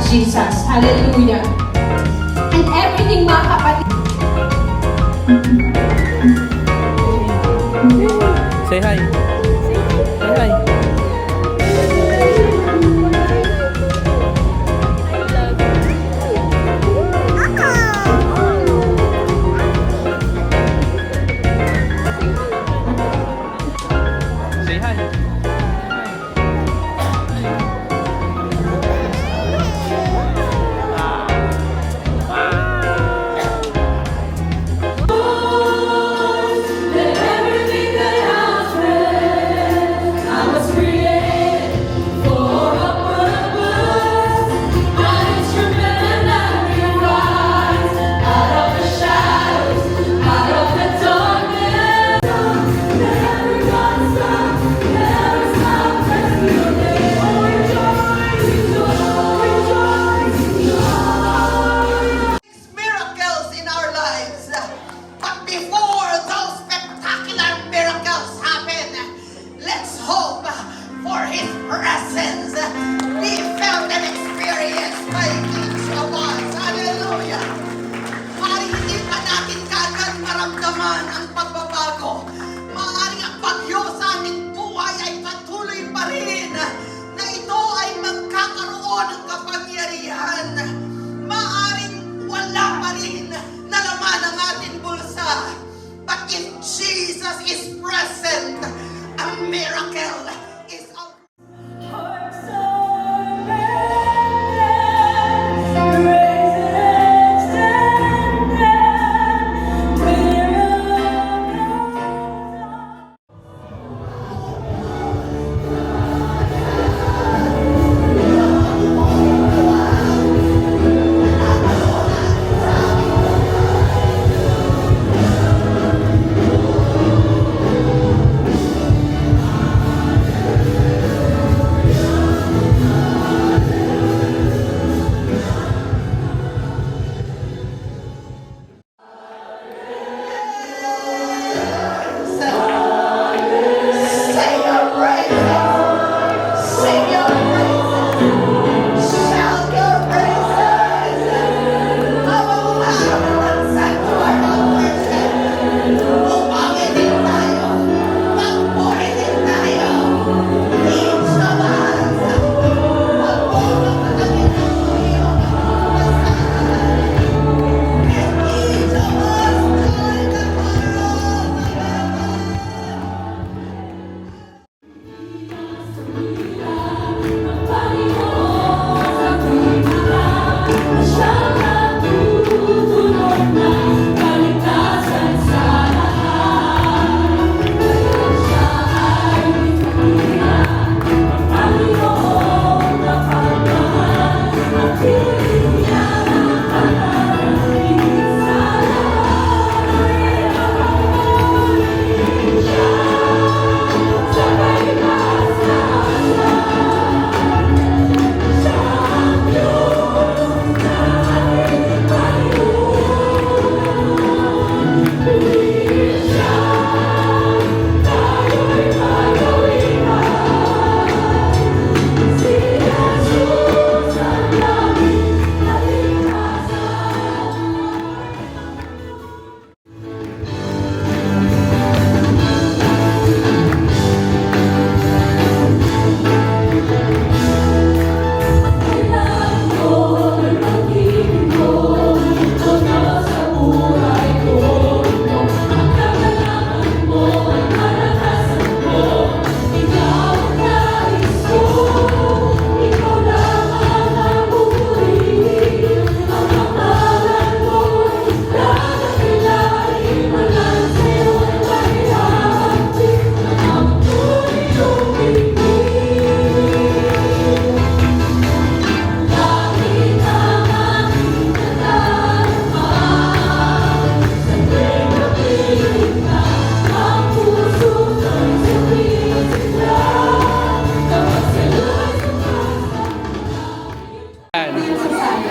Jesus. Hallelujah. And everything, mga kapatid. Say hi. Say hi. Say hi. Miracles in our lives. But before those spectacular miracles happen, let's hope for His presence be felt and experienced by each of us. Hallelujah. Maaaring hindi pa natin kagad maramdaman ang pagbabago. Maaaring ang bagyo sa ating buhay ay patuloy pa rin na ito ay magkakaroon ng kapangyarihan. Maaaring wala pa rin na laman ang ating bulsa. But if Jesus is present, a miracle is our... Sing your praises. Sing your praises. Shout your praises. Mawawala sa sanctuary of worship. Umangin din tayo. Magpuri din tayo. Each of us. Magpuri ka namin ng iyong pasahan. And each of us join the chorus of heaven.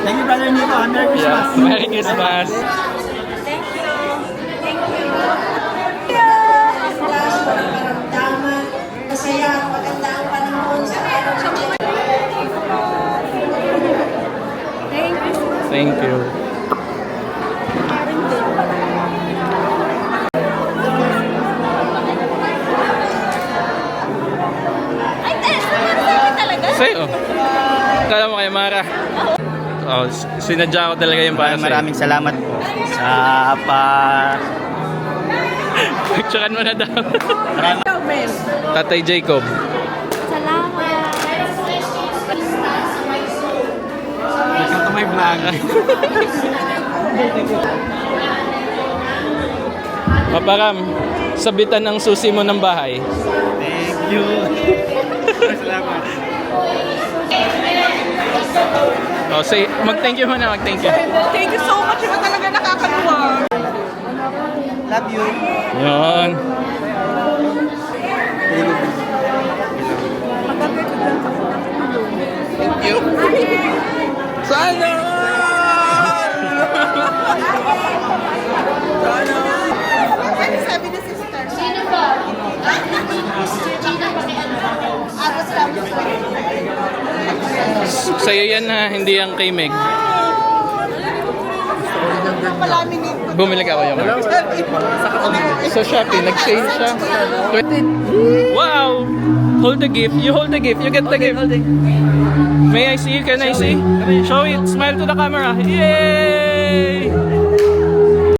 Thank you, Brother Nico. Merry Christmas. Yeah. Merry Christmas. Thank you. Thank you. Karamdaman, masaya, maganda ang panahon sa araw. Thank you. Ay, sa'yo talaga? Sa'yo. Kala mo kay Mara. Oh, sinadya ko talaga yung para sa'yo. Maraming salamat po sa Picturean mo na daw. Maraming Tatay Jacob. Salamat. welcome to my vlog. Paparam, sabitan ang susi mo ng bahay. Thank you. Salamat. Oh, say, mag-thank you muna, mag-thank you. Thank you so much. Iba talaga nakakaluwa. Love you. Yun. Thank you. Sana! Ano sabi ni sister? Sino ba? Sino ba kay ano? Agos lang. Sa'yo yan na, hindi yan kay Meg. Malamin ko. Bumili ka ba yung sa Shopee, nag-sale siya. 20. Wow! Hold the gift. You hold the gift. You get the gift. May I see? Can I see? Show it. Smile to the camera. Yay!